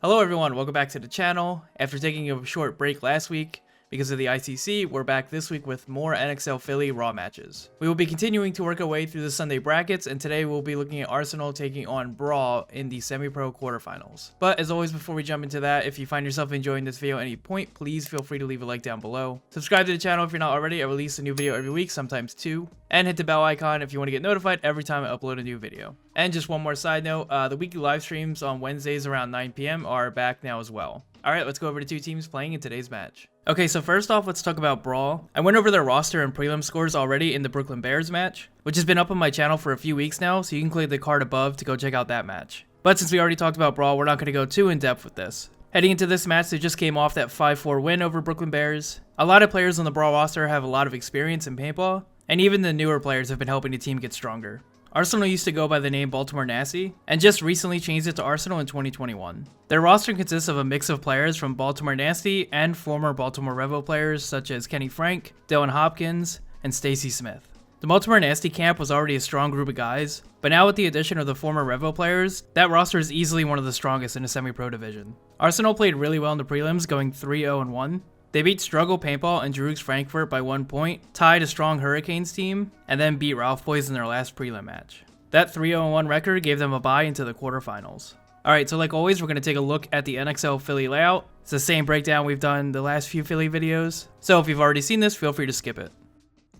Hello everyone, welcome back to the channel. After taking a short break last week because of the ICC, we're back this week with more NXL Philly Raw matches. We will be continuing to work our way through the Sunday brackets, and today we'll be looking at Arsenal taking on Brawl in the semi-pro quarterfinals. But as always, before we jump into that, if you find yourself enjoying this video at any point, please feel free to leave a like down below. Subscribe to the channel if you're not already. I release a new video every week, sometimes two. And hit the bell icon if you want to get notified every time I upload a new video. And just one more side note, the weekly live streams on Wednesdays around 9 PM are back now as well. Alright, let's go over to two teams playing in today's match. Okay, so first off, let's talk about Brawl. I went over their roster and prelim scores already in the Brooklyn Bears match, which has been up on my channel for a few weeks now, so you can click the card above to go check out that match. But since we already talked about Brawl, we're not going to go too in depth with this. Heading into this match, they just came off that 5-4 win over Brooklyn Bears. A lot of players on the Brawl roster have a lot of experience in paintball, and even the newer players have been helping the team get stronger. Arsenal used to go by the name Baltimore Nasty, and just recently changed it to Arsenal in 2021. Their roster consists of a mix of players from Baltimore Nasty and former Baltimore Revo players such as Kenny Frank, Dylan Hopkins, and Stacey Smith. The Baltimore Nasty camp was already a strong group of guys, but now with the addition of the former Revo players, that roster is easily one of the strongest in the semi-pro division. Arsenal played really well in the prelims, going 3-0-1. They beat Struggle Paintball and Drugs Frankfurt by 1 point, tied a strong Hurricanes team, and then beat Ralph Boys in their last prelim match. That 3-0-1 record gave them a bye into the quarterfinals. Alright, so like always, we're going to take a look at the NXL Philly layout. It's the same breakdown we've done the last few Philly videos, so if you've already seen this, feel free to skip it.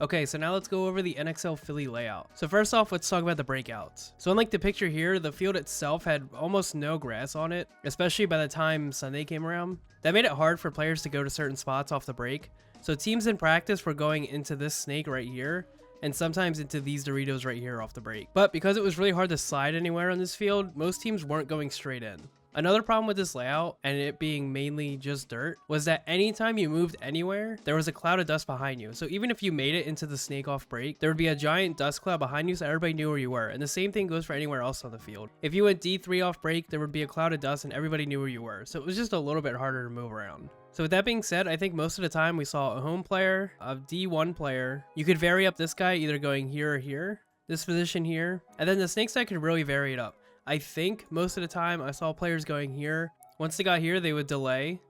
Okay, so now let's go over the NXL Philly layout. So first off, let's talk about the breakouts. So unlike the picture here, the field itself had almost no grass on it, especially by the time Sunday came around. That made it hard for players to go to certain spots off the break. So teams in practice were going into this snake right here, and sometimes into these Doritos right here off the break. But because it was really hard to slide anywhere on this field, most teams weren't going straight in. Another problem with this layout, and it being mainly just dirt, was that anytime you moved anywhere, there was a cloud of dust behind you. So even if you made it into the snake off break, there would be a giant dust cloud behind you so everybody knew where you were. And the same thing goes for anywhere else on the field. If you went D3 off break, there would be a cloud of dust and everybody knew where you were. So it was just a little bit harder to move around. So with that being said, I think most of the time we saw a home player, a D1 player. You could vary up this guy either going here or here, this position here, and then the snake side could really vary it up. I think most of the time I saw players going here. Once they got here, they would delay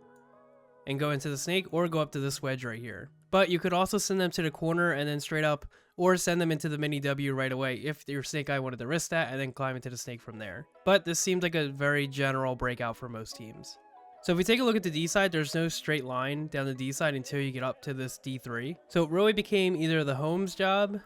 and go into the snake or go up to this wedge right here. But you could also send them to the corner and then straight up, or send them into the mini W right away if your snake guy wanted to risk that and then climb into the snake from there. But this seemed like a very general breakout for most teams. So if we take a look at the D side, there's no straight line down the D side until you get up to this D3. So it really became either the home's job,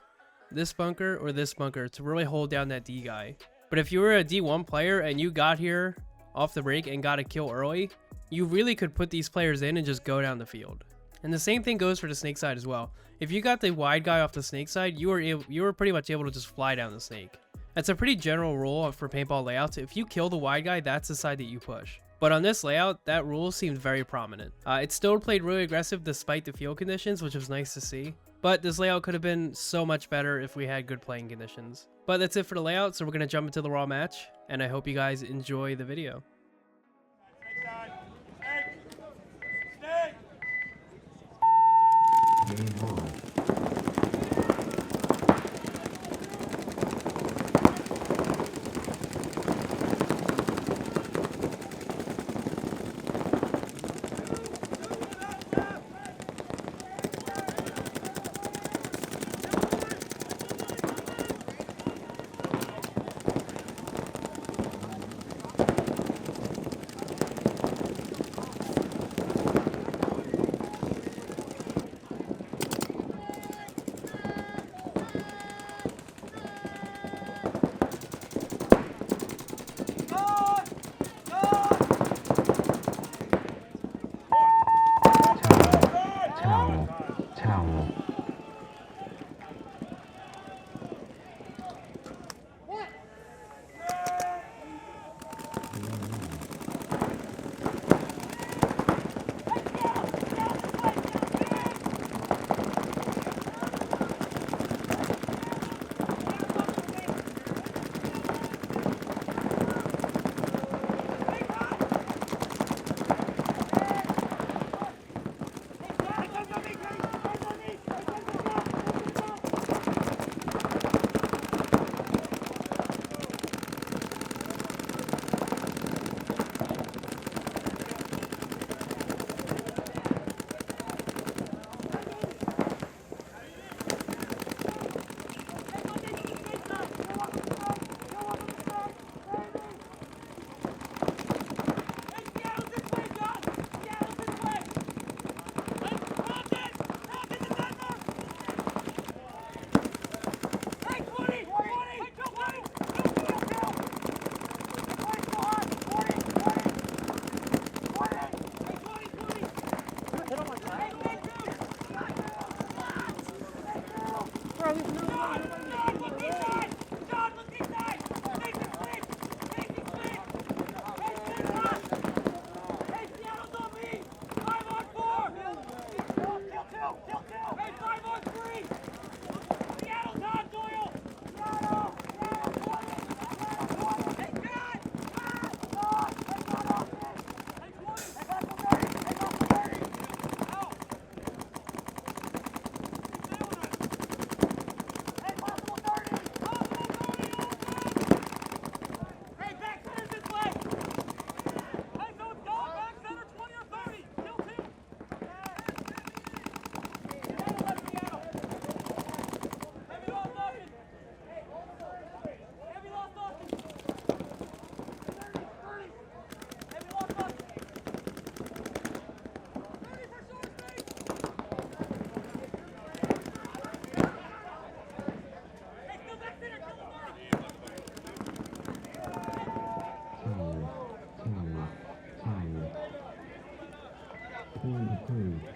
this bunker, or this bunker to really hold down that D guy. But if you were a D1 player and you got here off the break and got a kill early, you really could put these players in and just go down the field. And the same thing goes for the snake side as well. If you got the wide guy off the snake side, you were pretty much able to just fly down the snake. That's a pretty general rule for paintball layouts. If you kill the wide guy, that's the side that you push. But on this layout, that rule seemed very prominent. It still played really aggressive despite the field conditions, which was nice to see. But this layout could have been so much better if we had good playing conditions. But that's it for the layout, so we're going to jump into the Raw match, and I hope you guys enjoy the video. approved.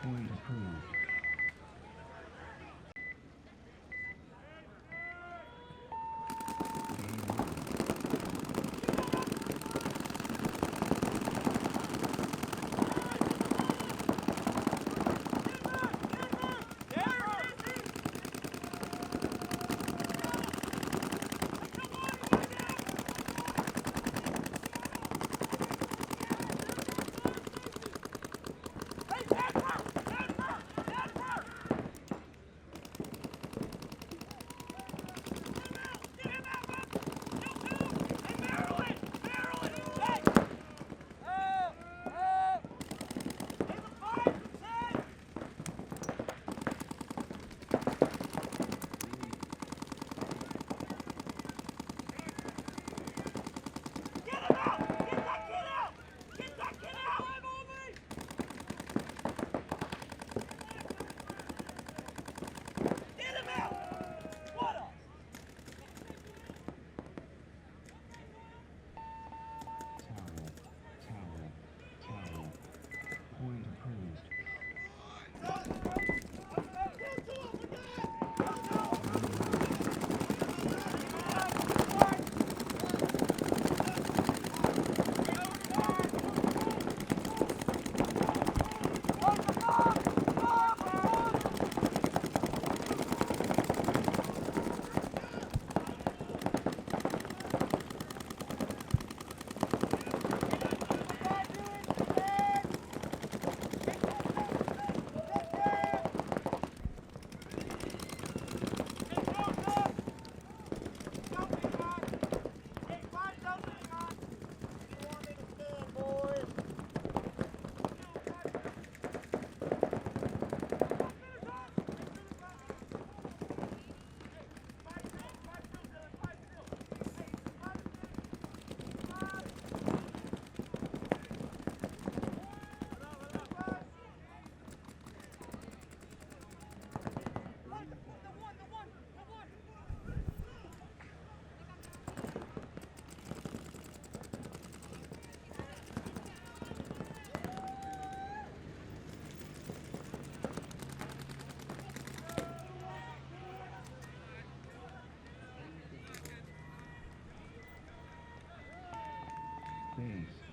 Point approved. Base.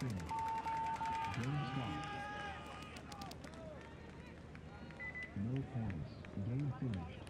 finished. Game stopped. No points. Game finished.